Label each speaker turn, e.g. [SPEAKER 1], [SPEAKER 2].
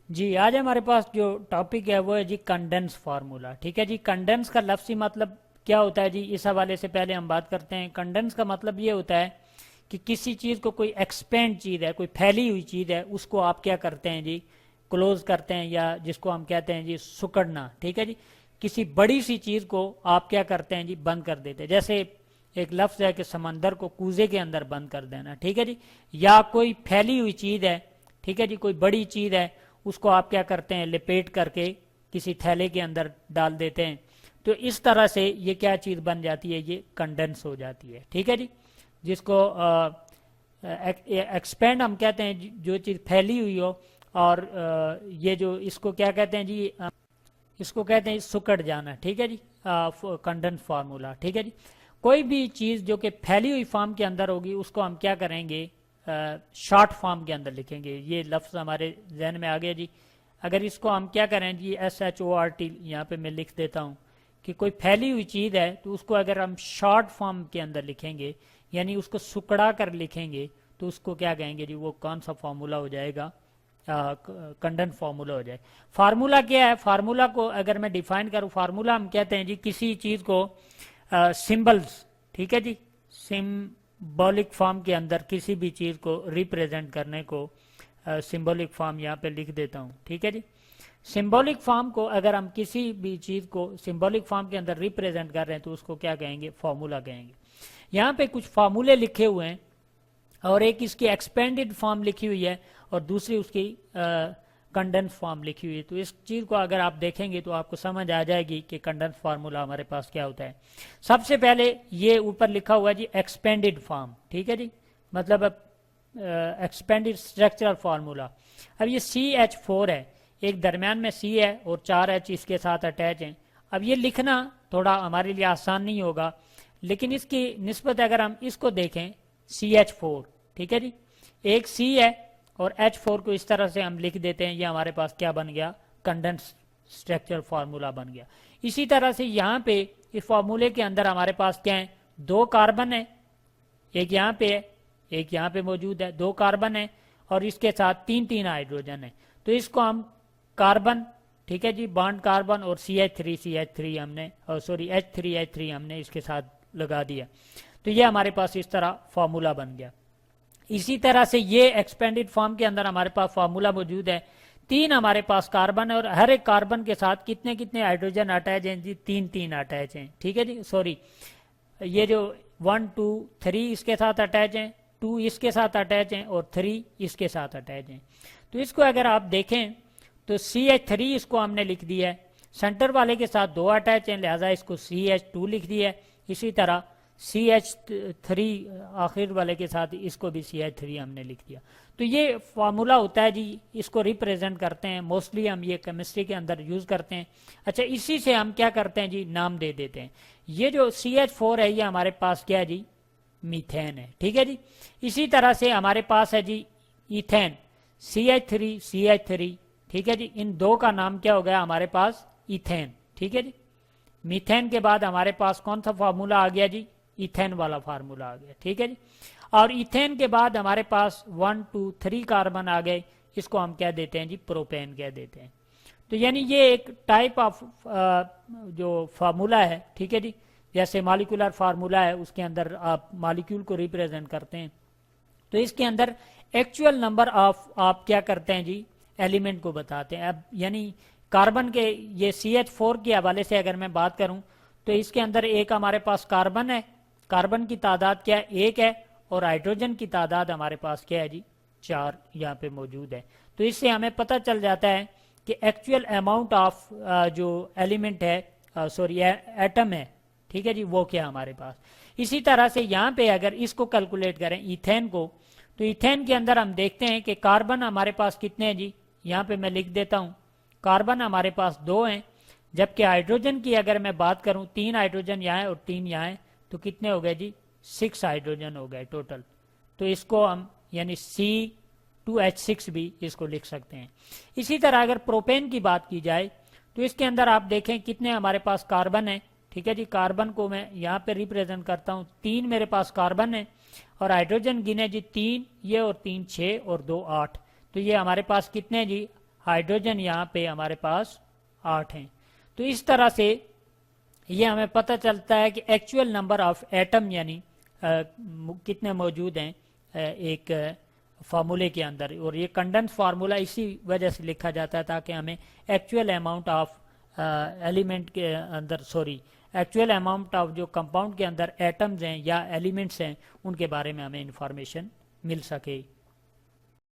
[SPEAKER 1] जी, आज हमारे पास जो टॉपिक है वो है जी कंडेंस फार्मूला। ठीक है जी, कंडेंस का लफ्ज़ी मतलब क्या होता है जी, इस हवाले से पहले हम बात करते हैं। कंडेंस का मतलब ये होता है कि किसी चीज़ को, कोई एक्सपेंड चीज़ है, कोई फैली हुई चीज़ है, उसको आप क्या करते हैं जी, क्लोज करते हैं, या जिसको हम कहते हैं जी सुकड़ना। ठीक है जी, किसी बड़ी सी चीज़ को आप क्या करते हैं जी, बंद कर देते हैं। जैसे एक लफ्ज़ है कि समंदर को कूजे के अंदर बंद कर देना। ठीक है जी, या कोई फैली हुई चीज़ है, ठीक है जी, कोई बड़ी चीज़ है, उसको आप क्या करते हैं, लिपेट करके किसी थैले के अंदर डाल देते हैं। तो इस तरह से ये क्या चीज़ बन जाती है, ये कंडेंस हो जाती है। ठीक है जी, जिसको एक्सपेंड हम कहते हैं, जो चीज़ फैली हुई हो। और ये जो इसको क्या कहते हैं जी, इसको कहते हैं सुकड़ जाना। ठीक है जी, कंडेंस फार्मूला। ठीक है जी, कोई भी चीज़ जो कि फैली हुई फॉर्म के अंदर होगी उसको हम क्या करेंगे, शॉर्ट फॉर्म के अंदर लिखेंगे। ये लफ्ज़ हमारे जहन में आ गया जी। अगर इसको हम क्या करें जी, SHORT यहाँ पे मैं लिख देता हूँ कि कोई फैली हुई चीज़ है तो उसको अगर हम शॉर्ट फॉर्म के अंदर लिखेंगे, यानी उसको सुकड़ा कर लिखेंगे, तो उसको क्या कहेंगे जी, वो कौन सा फार्मूला हो जाएगा, कंडेंस फार्मूला हो जाए। फार्मूला क्या है, फार्मूला को अगर मैं डिफाइन करूँ, फार्मूला हम कहते हैं जी किसी चीज़ को सिंबल्स, ठीक है जी, सिंबॉलिक फॉर्म के अंदर किसी भी चीज़ को रिप्रेजेंट करने को सिंबॉलिक फॉर्म यहाँ पे लिख देता हूँ। ठीक है जी, सिंबॉलिक फॉर्म को अगर हम किसी भी चीज़ को सिंबॉलिक फॉर्म के अंदर रिप्रेजेंट कर रहे हैं तो उसको क्या कहेंगे, फार्मूला कहेंगे। यहाँ पे कुछ फार्मूले लिखे हुए हैं, और एक इसकी एक्सपेंडेड फॉर्म लिखी हुई है और दूसरी उसकी कंडेंस फॉर्म लिखी हुई है। तो इस चीज़ को अगर आप देखेंगे तो आपको समझ आ जाएगी कि कंडेंस फार्मूला हमारे पास क्या होता है। सबसे पहले ये ऊपर लिखा हुआ है जी एक्सपेंडेड फॉर्म। ठीक है जी, मतलब एक्सपेंडेड स्ट्रक्चरल फार्मूला। अब ये CH4 है, एक दरमियान में C है और 4 H इसके साथ अटैच हैं। अब ये लिखना थोड़ा हमारे लिए आसान नहीं होगा, लेकिन इसकी निस्बत अगर हम इसको देखें, CH4, ठीक है जी, एक C है और H4 को इस तरह से हम लिख देते हैं, ये हमारे पास क्या बन गया, कंडेंस स्ट्रक्चरल फार्मूला बन गया। इसी तरह से यहाँ पे इस फार्मूले के अंदर हमारे पास क्या है, 2 कार्बन है, एक यहाँ पे है, एक यहाँ पे मौजूद है, 2 कार्बन है और इसके साथ 3 हाइड्रोजन है। तो इसको हम कार्बन, ठीक है जी, बॉन्ड कार्बन और CH3 हमने, सॉरी H3 हमने इसके साथ लगा दिया। तो ये हमारे पास इस तरह फार्मूला बन गया। इसी तरह से ये एक्सपेंडेड फॉर्म के अंदर हमारे पास फार्मूला मौजूद है। 3 हमारे पास कार्बन है और हर एक कार्बन के साथ कितने कितने हाइड्रोजन अटैच हैं जी, 3 अटैच हैं। ठीक है जी, सॉरी, ये जो 1 2 3 इसके साथ अटैच हैं, 2 इसके साथ अटैच हैं और 3 इसके साथ अटैच हैं। तो इसको अगर आप देखें तो CH3 इसको हमने लिख दिया है, सेंटर वाले के साथ 2 अटैच हैं, लिहाजा इसको CH2 लिख दिया है। इसी तरह CH3 आखिर वाले के साथ इसको भी CH3 हमने लिख दिया। तो ये फार्मूला होता है जी, इसको रिप्रेजेंट करते हैं, मोस्टली हम ये केमिस्ट्री के अंदर यूज करते हैं। अच्छा, इसी से हम क्या करते हैं जी, नाम दे देते हैं। ये जो CH4 है ये हमारे पास क्या है जी, मीथेन है। ठीक है जी, इसी तरह से हमारे पास है जी इथेन, CH3 ठीक है जी, इन 2 का नाम क्या हो गया हमारे पास, इथेन। ठीक है जी, मीथेन के बाद हमारे पास कौन सा फार्मूला आ गया जी, इथेन वाला फार्मूला आ गया। ठीक है जी, और इथेन के बाद हमारे पास 1 2 3 कार्बन आ गए, इसको हम क्या देते हैं जी, प्रोपेन कह देते हैं। तो यानी ये एक टाइप ऑफ जो फार्मूला है, ठीक है जी, जैसे मॉलिक्यूलर फार्मूला है उसके अंदर आप मॉलिक्यूल को रिप्रेजेंट करते हैं, तो इसके अंदर एक्चुअल नंबर ऑफ आप क्या करते हैं जी, एलिमेंट को बताते हैं। अब यानी कार्बन के ये CH4 के हवाले से अगर मैं बात करूं तो इसके अंदर एक हमारे पास कार्बन है, कार्बन की तादाद क्या है, 1 है, और हाइड्रोजन की तादाद हमारे पास क्या है जी, 4 यहाँ पे मौजूद है। तो इससे हमें पता चल जाता है कि एक्चुअल अमाउंट ऑफ जो एलिमेंट है, सॉरी एटम है, ठीक है जी, वो क्या हमारे पास। इसी तरह से यहाँ पे अगर इसको कैलकुलेट करें इथेन को, तो इथेन के अंदर हम देखते हैं कि कार्बन हमारे पास कितने हैं जी, यहाँ पे मैं लिख देता हूँ, कार्बन हमारे पास 2 हैं, जबकि हाइड्रोजन की अगर मैं बात करूं 3 हाइड्रोजन यहाँ है और 3 यहाँ है, तो कितने हो गए जी, 6 हाइड्रोजन हो गए टोटल। तो इसको हम यानी C2H6 भी इसको लिख सकते हैं। इसी तरह अगर प्रोपेन की बात की जाए तो इसके अंदर आप देखें कितने हमारे पास कार्बन है। ठीक है जी, कार्बन को मैं यहाँ पे रिप्रेजेंट करता हूँ, 3 मेरे पास कार्बन है और हाइड्रोजन गिने जी 3 ये और 3 6 और 2 8। तो ये हमारे पास कितने जी, हाइड्रोजन यहाँ पे हमारे पास 8 हैं। तो इस तरह से ये हमें पता चलता है कि एक्चुअल नंबर ऑफ एटम यानी कितने मौजूद हैं एक फार्मूले के अंदर, और ये कंडेंस फार्मूला इसी वजह से लिखा जाता है ताकि हमें एक्चुअल अमाउंट ऑफ एलिमेंट के अंदर एक्चुअल अमाउंट ऑफ जो कंपाउंड के अंदर एटम्स हैं या एलिमेंट्स हैं उनके बारे में हमें इंफॉर्मेशन मिल सके।